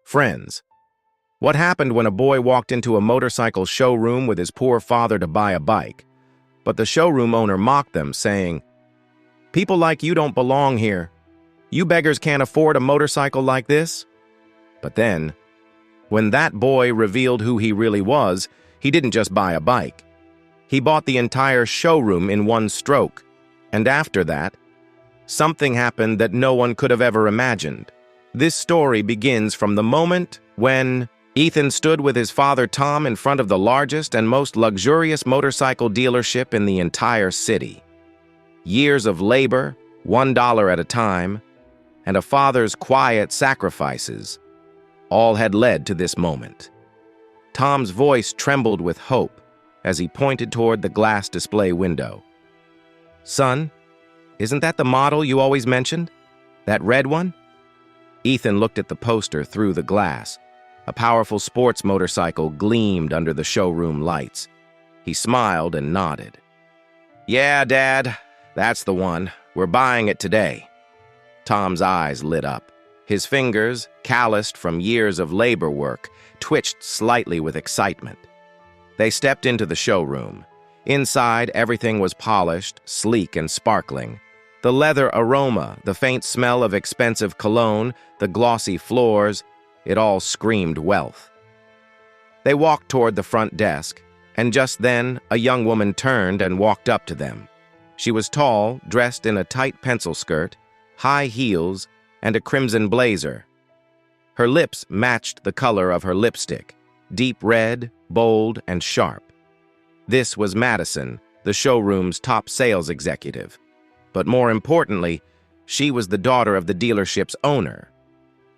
Friends. What happened when a boy walked into a motorcycle showroom with his poor father to buy a bike? But the showroom owner mocked them, saying, "People like you don't belong here. You beggars can't afford a motorcycle like this." But then, when that boy revealed who he really was, he didn't just buy a bike. He bought the entire showroom in one stroke. And after that, something happened that no one could have ever imagined. This story begins from the moment when Ethan stood with his father Tom in front of the largest and most luxurious motorcycle dealership in the entire city. Years of labor, $1 at a time, and a father's quiet sacrifices all had led to this moment. Tom's voice trembled with hope as he pointed toward the glass display window. "Son, isn't that the model you always mentioned? That red one?" Ethan looked at the poster through the glass. A powerful sports motorcycle gleamed under the showroom lights. He smiled and nodded. "Yeah, Dad, that's the one. We're buying it today." Tom's eyes lit up. His fingers, calloused from years of labor work, twitched slightly with excitement. They stepped into the showroom. Inside, everything was polished, sleek, and sparkling. The leather aroma, the faint smell of expensive cologne, the glossy floors, it all screamed wealth. They walked toward the front desk, and just then, a young woman turned and walked up to them. She was tall, dressed in a tight pencil skirt, high heels, and a crimson blazer. Her lips matched the color of her lipstick, deep red, bold, and sharp. This was Madison, the showroom's top sales executive. But more importantly, she was the daughter of the dealership's owner.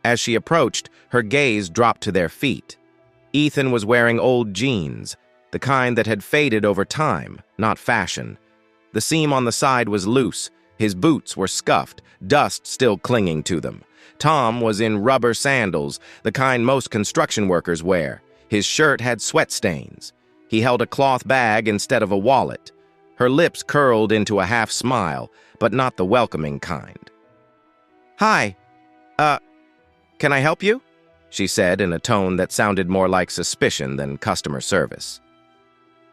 As she approached, her gaze dropped to their feet. Ethan was wearing old jeans, the kind that had faded over time, not fashion. The seam on the side was loose, his boots were scuffed, dust still clinging to them. Tom was in rubber sandals, the kind most construction workers wear. His shirt had sweat stains. He held a cloth bag instead of a wallet. Her lips curled into a half smile, but not the welcoming kind. "Hi, can I help you?" she said in a tone that sounded more like suspicion than customer service.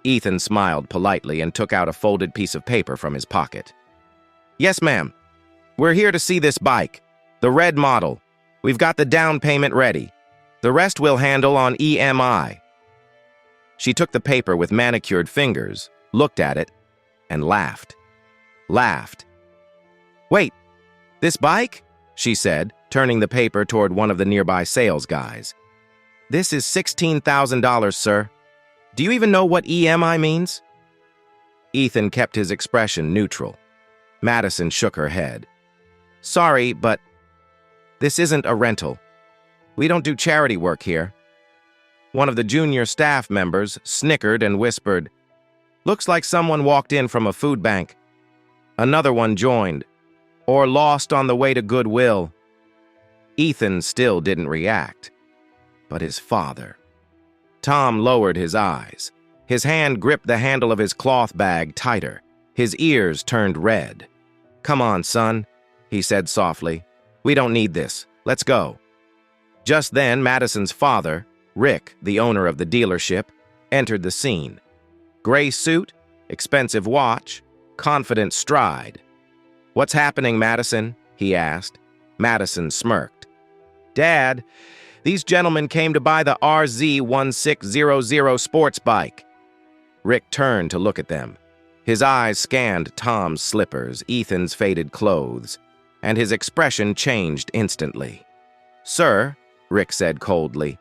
Ethan smiled politely and took out a folded piece of paper from his pocket. "Yes, ma'am. We're here to see this bike, the red model. We've got the down payment ready. The rest we'll handle on EMI." She took the paper with manicured fingers, looked at it, and laughed. "Wait, this bike?" she said, turning the paper toward one of the nearby sales guys. "This is $16,000, sir. Do you even know what EMI means?" Ethan kept his expression neutral. Madison shook her head. "Sorry, but this isn't a rental. We don't do charity work here." One of the junior staff members snickered and whispered, "Looks like someone walked in from a food bank." Another one joined, "Or lost on the way to Goodwill." Ethan still didn't react. But his father. Tom lowered his eyes. His hand gripped the handle of his cloth bag tighter. His ears turned red. "Come on, son," he said softly. "We don't need this. Let's go." Just then, Madison's father, Rick, the owner of the dealership, entered the scene. Gray suit, expensive watch, confident stride. "What's happening, Madison?" he asked. Madison smirked. "Dad, these gentlemen came to buy the RZ1600 sports bike." Rick turned to look at them. His eyes scanned Tom's slippers, Ethan's faded clothes, and his expression changed instantly. "Sir," Rick said coldly,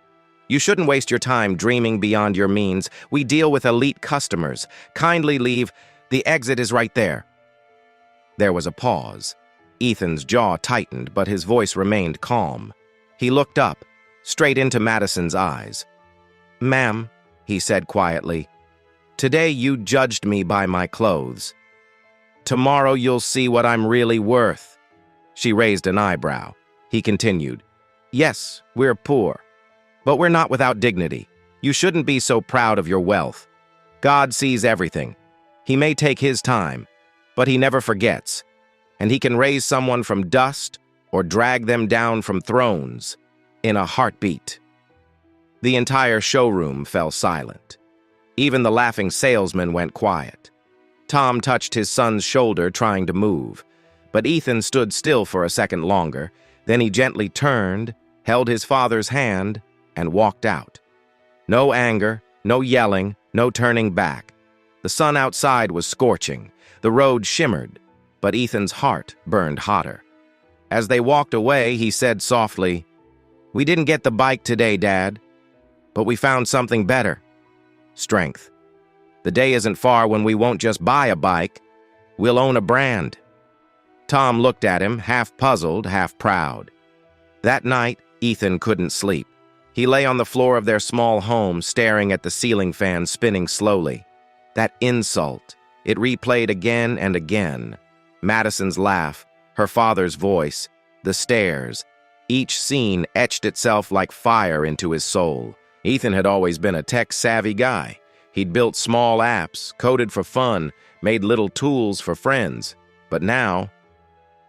"you shouldn't waste your time dreaming beyond your means. We deal with elite customers. Kindly leave. The exit is right there." There was a pause. Ethan's jaw tightened, but his voice remained calm. He looked up, straight into Madison's eyes. "Ma'am," he said quietly, "today you judged me by my clothes. Tomorrow you'll see what I'm really worth." She raised an eyebrow. He continued, "Yes, we're poor, but we're not without dignity. You shouldn't be so proud of your wealth. God sees everything. He may take his time, but he never forgets, and he can raise someone from dust or drag them down from thrones. in a heartbeat. The entire showroom fell silent. Even the laughing salesman went quiet. Tom touched his son's shoulder, trying to move, but Ethan stood still for a second longer. Then he gently turned, held his father's hand, and walked out. No anger, no yelling, no turning back. The sun outside was scorching. The road shimmered, but Ethan's heart burned hotter. As they walked away, he said softly, "We didn't get the bike today, Dad, but we found something better. Strength. The day isn't far when we won't just buy a bike, we'll own a brand." Tom looked at him, half puzzled, half proud. That night, Ethan couldn't sleep. He lay on the floor of their small home, staring at the ceiling fan spinning slowly. That insult, it replayed again and again. Madison's laugh, her father's voice, the stares. Each scene etched itself like fire into his soul. Ethan had always been a tech-savvy guy. He'd built small apps, coded for fun, made little tools for friends. But now,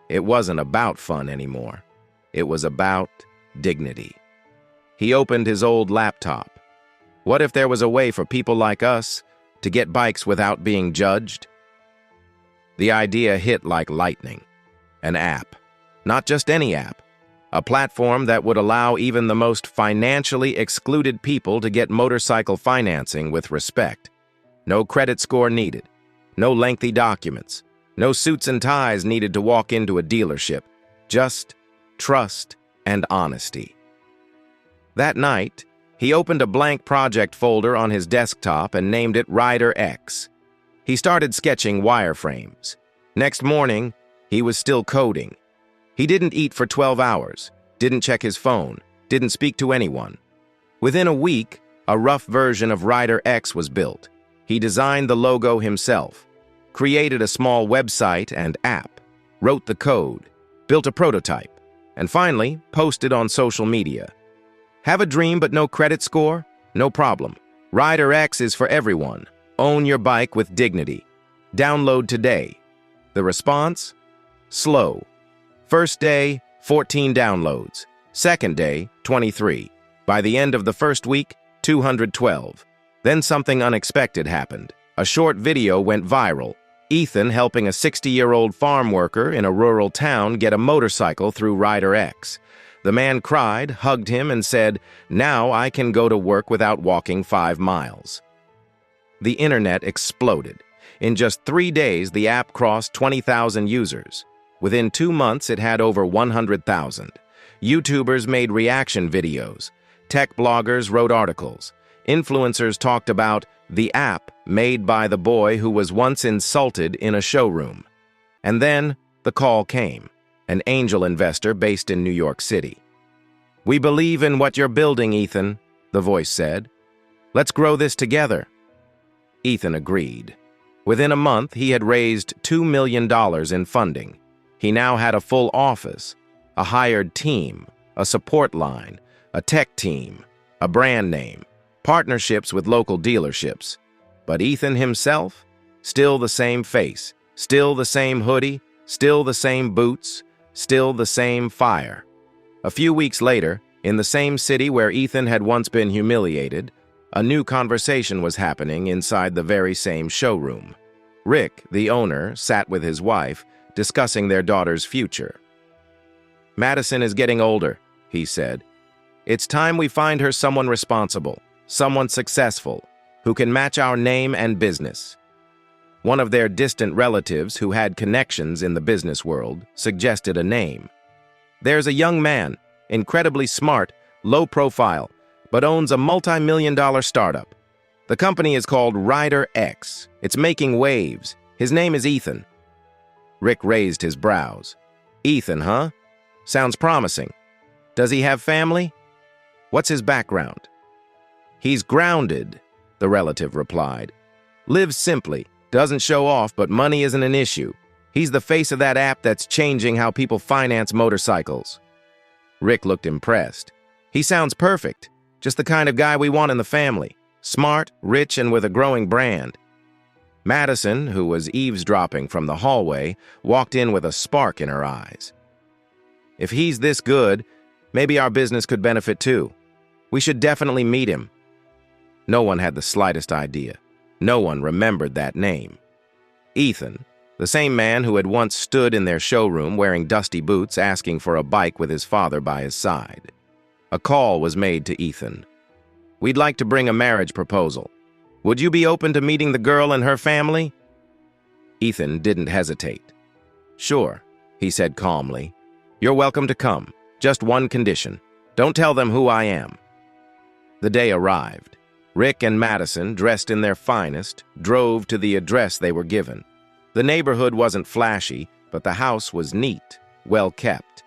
it wasn't about fun anymore. It was about dignity. He opened his old laptop. What if there was a way for people like us to get bikes without being judged? The idea hit like lightning. An app. Not just any app. A platform that would allow even the most financially excluded people to get motorcycle financing with respect. No credit score needed. No lengthy documents. No suits and ties needed to walk into a dealership. Just trust and honesty. That night, he opened a blank project folder on his desktop and named it Rider X. He started sketching wireframes. Next morning, he was still coding. He didn't eat for 12 hours, didn't check his phone, didn't speak to anyone. Within a week, a rough version of Rider X was built. He designed the logo himself, created a small website and app, wrote the code, built a prototype, and finally posted on social media. Have a dream but no credit score? No problem. Rider X is for everyone. Own your bike with dignity. Download today. The response? Slow. First day, 14 downloads. Second day, 23. By the end of the first week, 212. Then something unexpected happened. A short video went viral. Ethan helping a 60-year-old farm worker in a rural town get a motorcycle through Rider X. The man cried, hugged him, and said, "Now I can go to work without walking 5 miles." The internet exploded. In just 3 days, the app crossed 20,000 users. Within 2 months, it had over 100,000. YouTubers made reaction videos. Tech bloggers wrote articles. Influencers talked about the app made by the boy who was once insulted in a showroom. And then the call came. An angel investor based in New York City. "We believe in what you're building, Ethan," the voice said. "Let's grow this together." Ethan agreed. Within a month, he had raised $2 million in funding. He now had a full office, a hired team, a support line, a tech team, a brand name, partnerships with local dealerships. But Ethan himself? Still the same face, still the same hoodie, still the same boots, still the same fire. A few weeks later, in the same city where Ethan had once been humiliated, a new conversation was happening inside the very same showroom. Rick, the owner, sat with his wife, discussing their daughter's future. "Madison is getting older," he said. "It's time we find her someone responsible, someone successful, who can match our name and business." One of their distant relatives who had connections in the business world suggested a name. "There's a young man, incredibly smart, low profile, but owns a multi-million-dollar startup. The company is called Rider X. It's making waves. His name is Ethan." Rick raised his brows. "Ethan, huh? Sounds promising. Does he have family? What's his background?" "He's grounded," the relative replied. "Lives simply. Doesn't show off, but money isn't an issue. He's the face of that app that's changing how people finance motorcycles." Rick looked impressed. "He sounds perfect. Just the kind of guy we want in the family. Smart, rich, and with a growing brand." Madison, who was eavesdropping from the hallway, walked in with a spark in her eyes. "If he's this good, Maybe our business could benefit too. We should definitely meet him. No one had the slightest idea. No one remembered that name. Ethan, the same man who had once stood in their showroom wearing dusty boots asking for a bike with his father by his side. A call was made to Ethan. "We'd like to bring a marriage proposal. Would you be open to meeting the girl and her family?" Ethan didn't hesitate. "Sure," he said calmly. "You're welcome to come. Just one condition. Don't tell them who I am." The day arrived. Rick and Madison, dressed in their finest, drove to the address they were given. The neighborhood wasn't flashy, but the house was neat, well kept.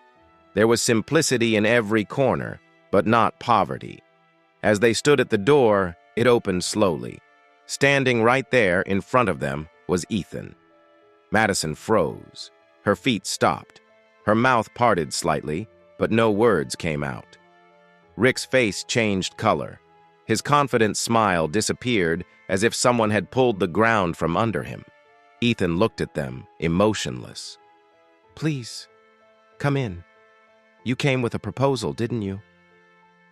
There was simplicity in every corner, but not poverty. As they stood at the door, it opened slowly. Standing right there in front of them was Ethan. Madison froze. Her feet stopped. Her mouth parted slightly, but no words came out. Rick's face changed color. His confident smile disappeared as if someone had pulled the ground from under him. Ethan looked at them, emotionless. "Please, come in. You came with a proposal, didn't you?"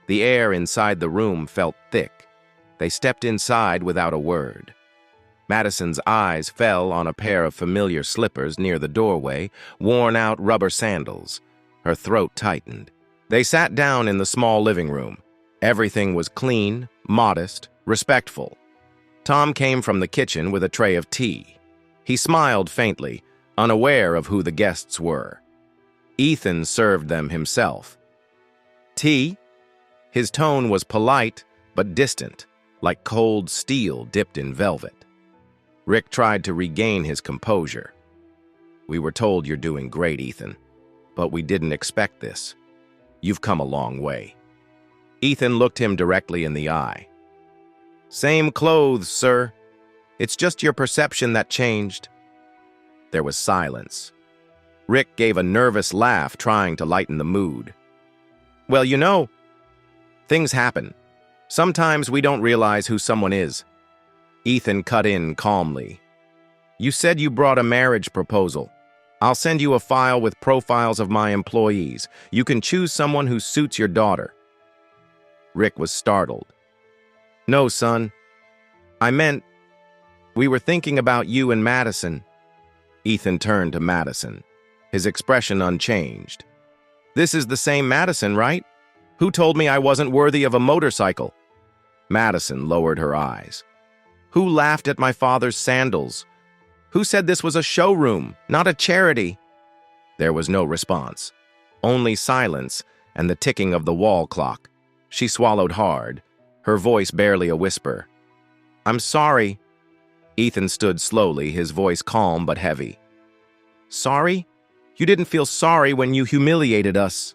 The air inside the room felt thick. They stepped inside without a word. Madison's eyes fell on a pair of familiar slippers near the doorway, worn-out rubber sandals. Her throat tightened. They sat down in the small living room. Everything was clean, modest, respectful. Tom came from the kitchen with a tray of tea. He smiled faintly, unaware of who the guests were. Ethan served them himself. "Tea?" His tone was polite, but distant, like cold steel dipped in velvet. Rick tried to regain his composure. "We were told you're doing great, Ethan, but we didn't expect this. You've come a long way." Ethan looked him directly in the eye. "Same clothes, sir. It's just your perception that changed." There was silence. Rick gave a nervous laugh, trying to lighten the mood. "Well, you know, things happen. Sometimes we don't realize who someone is." Ethan cut in calmly. "You said you brought a marriage proposal. I'll send you a file with profiles of my employees. You can choose someone who suits your daughter." Rick was startled. "No, son. I meant, we were thinking about you and Madison." Ethan turned to Madison, his expression unchanged. "This is the same Madison, right? Who told me I wasn't worthy of a motorcycle?" Madison lowered her eyes. "Who laughed at my father's sandals? Who said this was a showroom, not a charity?" There was no response, only silence and the ticking of the wall clock. She swallowed hard, her voice barely a whisper. "I'm sorry." Ethan stood slowly, his voice calm but heavy. "Sorry? You didn't feel sorry when you humiliated us.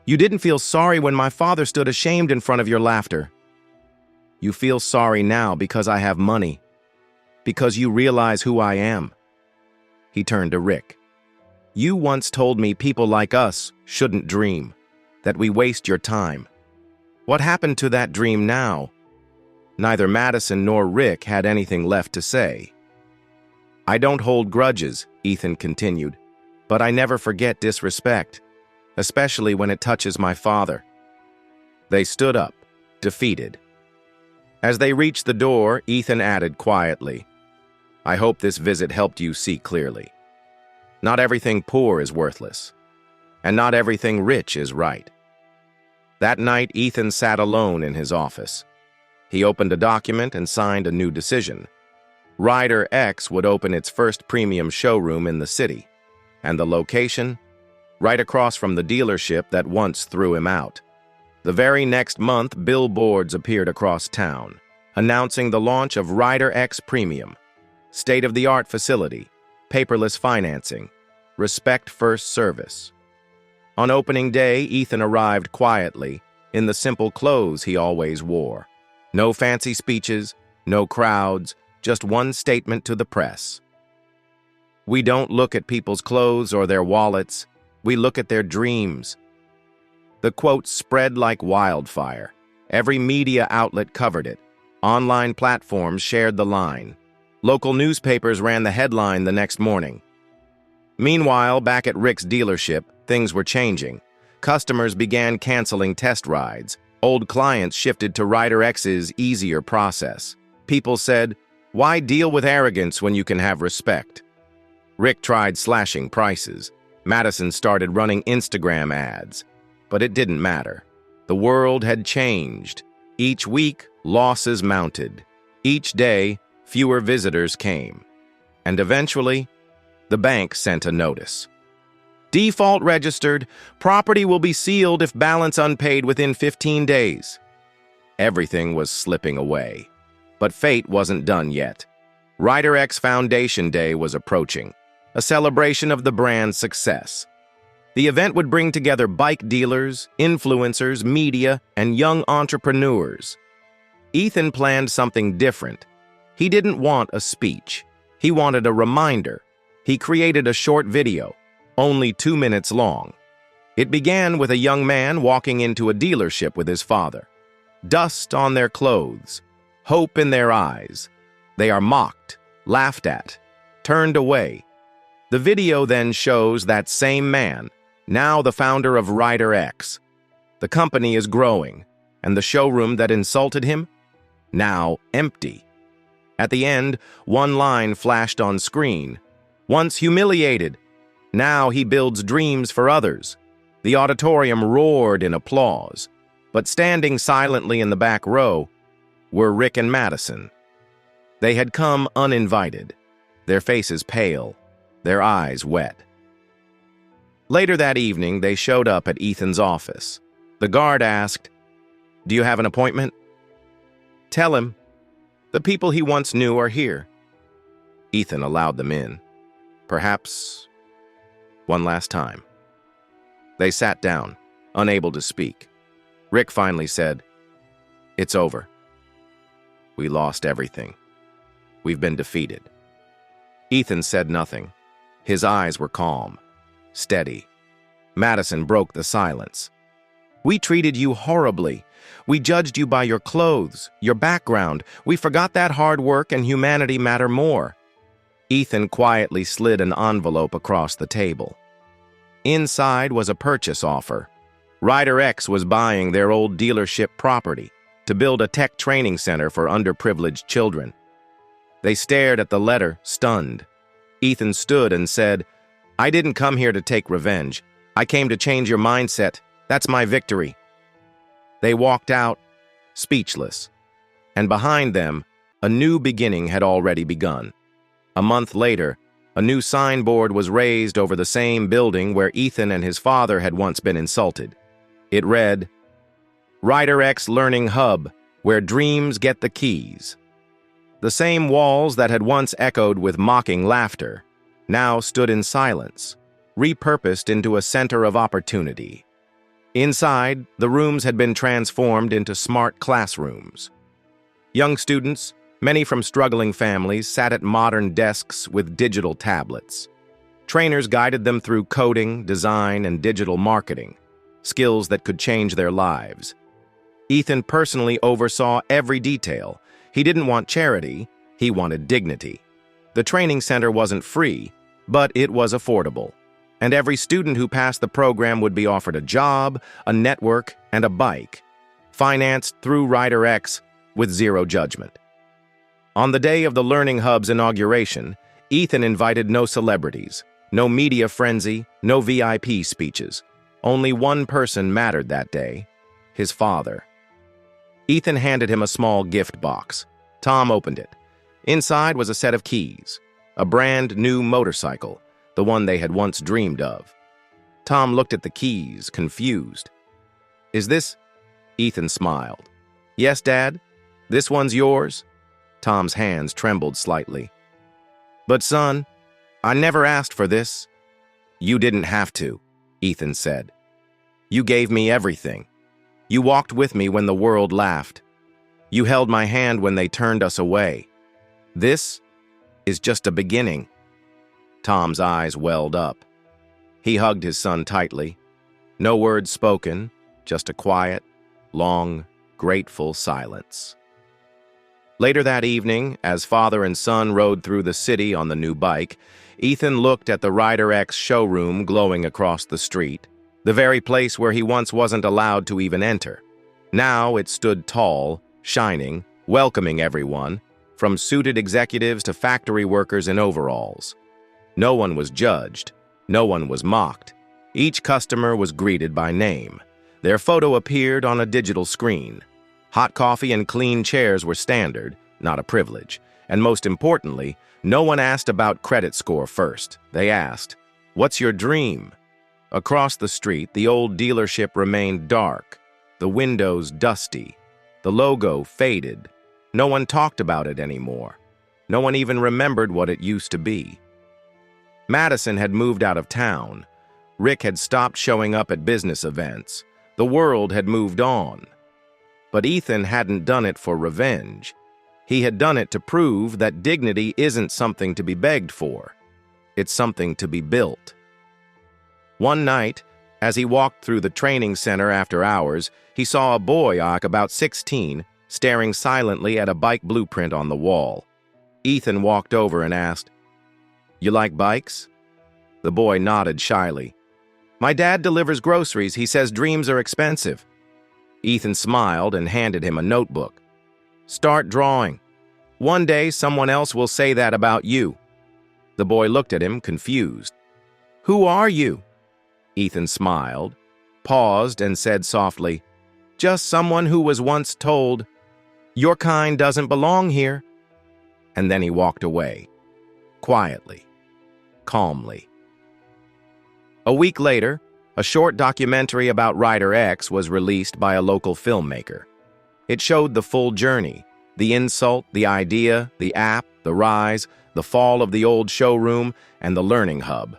You didn't feel sorry when my father stood ashamed in front of your laughter. You feel sorry now because I have money, because you realize who I am." He turned to Rick. "You once told me people like us shouldn't dream, that we waste your time. What happened to that dream now?" Neither Madison nor Rick had anything left to say. "I don't hold grudges," Ethan continued, "but I never forget disrespect, especially when it touches my father." They stood up, defeated. As they reached the door, Ethan added quietly, "I hope this visit helped you see clearly. Not everything poor is worthless, and not everything rich is right." That night, Ethan sat alone in his office. He opened a document and signed a new decision. Rider X would open its first premium showroom in the city, and the location? Right across from the dealership that once threw him out. The very next month, billboards appeared across town, announcing the launch of Rider X Premium, state-of-the-art facility, paperless financing, respect-first service. On opening day, Ethan arrived quietly, in the simple clothes he always wore. No fancy speeches, no crowds, just one statement to the press. "We don't look at people's clothes or their wallets, we look at their dreams." The quote spread like wildfire. Every media outlet covered it. Online platforms shared the line. Local newspapers ran the headline the next morning. Meanwhile, back at Rick's dealership, things were changing. Customers began canceling test rides. Old clients shifted to Rider X's easier process. People said, "Why deal with arrogance when you can have respect?" Rick tried slashing prices. Madison started running Instagram ads. But it didn't matter. The world had changed. Each week, losses mounted. Each day, fewer visitors came. And eventually, the bank sent a notice. Default registered. Property will be sealed if balance unpaid within 15 days. Everything was slipping away. But fate wasn't done yet. Rider X Foundation Day was approaching, a celebration of the brand's success. The event would bring together bike dealers, influencers, media, and young entrepreneurs. Ethan planned something different. He didn't want a speech. He wanted a reminder. He created a short video, only 2 minutes long. It began with a young man walking into a dealership with his father. Dust on their clothes, hope in their eyes. They are mocked, laughed at, turned away. The video then shows that same man, now the founder of Rider X. The company is growing, and the showroom that insulted him? Now empty. At the end, one line flashed on screen. Once humiliated, now he builds dreams for others. The auditorium roared in applause, but standing silently in the back row were Rick and Madison. They had come uninvited, their faces pale, their eyes wet. Later that evening, they showed up at Ethan's office. The guard asked, "Do you have an appointment?" "Tell him. The people he once knew are here." Ethan allowed them in. Perhaps one last time. They sat down, unable to speak. Rick finally said, "It's over. We lost everything. We've been defeated." Ethan said nothing. His eyes were calm, steady. Madison broke the silence. "We treated you horribly. We judged you by your clothes, your background. We forgot that hard work and humanity matter more." Ethan quietly slid an envelope across the table. Inside was a purchase offer. Rider X was buying their old dealership property to build a tech training center for underprivileged children. They stared at the letter, stunned. Ethan stood and said, "I didn't come here to take revenge. I came to change your mindset. That's my victory." They walked out, speechless. And behind them, a new beginning had already begun. A month later, a new signboard was raised over the same building where Ethan and his father had once been insulted. It read, "Rider X Learning Hub, where dreams get the keys." The same walls that had once echoed with mocking laughter now stood in silence, repurposed into a center of opportunity. Inside, the rooms had been transformed into smart classrooms. Young students, many from struggling families, sat at modern desks with digital tablets. Trainers guided them through coding, design, and digital marketing, skills that could change their lives. Ethan personally oversaw every detail. He didn't want charity, he wanted dignity. The training center wasn't free, but it was affordable. And every student who passed the program would be offered a job, a network, and a bike, financed through Rider X with zero judgment. On the day of the Learning Hub's inauguration, Ethan invited no celebrities, no media frenzy, no VIP speeches. Only one person mattered that day, his father. Ethan handed him a small gift box. Tom opened it. Inside was a set of keys, a brand new motorcycle, the one they had once dreamed of. Tom looked at the keys, confused. "Is this?" Ethan smiled. "Yes, Dad. This one's yours?" Tom's hands trembled slightly. "But son, I never asked for this." "You didn't have to," Ethan said. "You gave me everything. You walked with me when the world laughed. You held my hand when they turned us away. This is just a beginning." Tom's eyes welled up. He hugged his son tightly. No words spoken, just a quiet, long, grateful silence. Later that evening, as father and son rode through the city on the new bike, Ethan looked at the Rider X showroom glowing across the street. the very place where he once wasn't allowed to even enter. Now it stood tall, shining, welcoming everyone, from suited executives to factory workers in overalls. No one was judged. No one was mocked. Each customer was greeted by name. Their photo appeared on a digital screen. Hot coffee and clean chairs were standard, not a privilege. And most importantly, no one asked about credit score first. They asked, "What's your dream?" Across the street, the old dealership remained dark, the windows dusty, the logo faded. No one talked about it anymore. No one even remembered what it used to be. Madison had moved out of town. Rick had stopped showing up at business events. The world had moved on. But Ethan hadn't done it for revenge. He had done it to prove that dignity isn't something to be begged for. It's something to be built. One night, as he walked through the training center after hours, he saw a boy about 16 staring silently at a bike blueprint on the wall. Ethan walked over and asked, "You like bikes?" The boy nodded shyly. "My dad delivers groceries. He says dreams are expensive." Ethan smiled and handed him a notebook. "Start drawing. One day someone else will say that about you." The boy looked at him, confused. "Who are you?" Ethan smiled, paused, and said softly, "Just someone who was once told, 'Your kind doesn't belong here.'" And then he walked away, quietly, calmly. A week later, a short documentary about Rider X was released by a local filmmaker. It showed the full journey, the insult, the idea, the app, the rise, the fall of the old showroom, and the learning hub.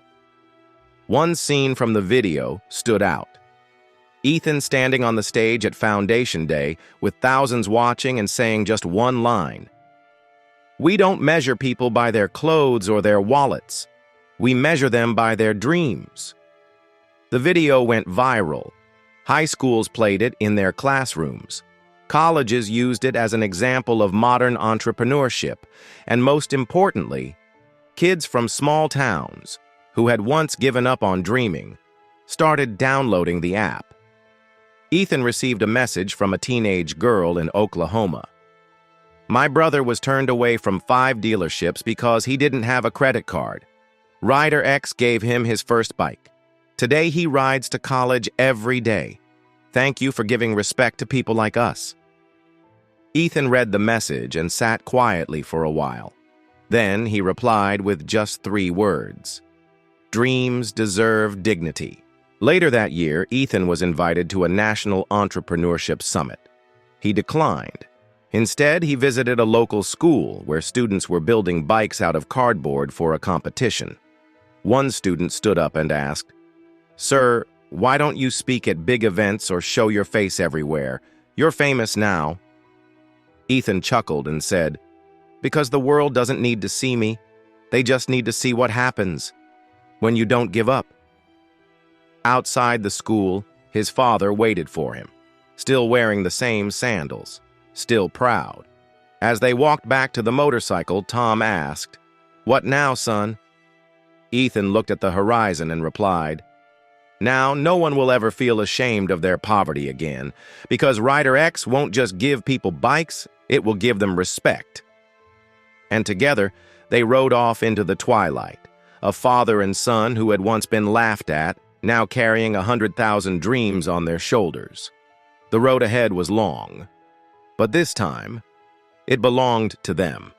One scene from the video stood out. Ethan standing on the stage at Foundation Day with thousands watching and saying just one line, "We don't measure people by their clothes or their wallets. We measure them by their dreams." The video went viral. High schools played it in their classrooms. Colleges used it as an example of modern entrepreneurship. And most importantly, kids from small towns, who had once given up on dreaming, started downloading the app. Ethan received a message from a teenage girl in Oklahoma. "My brother was turned away from 5 dealerships because he didn't have a credit card. Rider X gave him his first bike. Today he rides to college every day. Thank you for giving respect to people like us." Ethan read the message and sat quietly for a while. Then he replied with just 3 words. "Dreams deserve dignity." Later that year, Ethan was invited to a national entrepreneurship summit. He declined. Instead, he visited a local school where students were building bikes out of cardboard for a competition. One student stood up and asked, "Sir, why don't you speak at big events or show your face everywhere? You're famous now." Ethan chuckled and said, "Because the world doesn't need to see me. They just need to see what happens when you don't give up." Outside the school, his father waited for him, still wearing the same sandals, still proud. As they walked back to the motorcycle, Tom asked, "What now, son?" Ethan looked at the horizon and replied, "Now no one will ever feel ashamed of their poverty again, because Rider X won't just give people bikes, it will give them respect." And together, they rode off into the twilight, a father and son who had once been laughed at, now carrying 100,000 dreams on their shoulders. The road ahead was long, but this time, it belonged to them.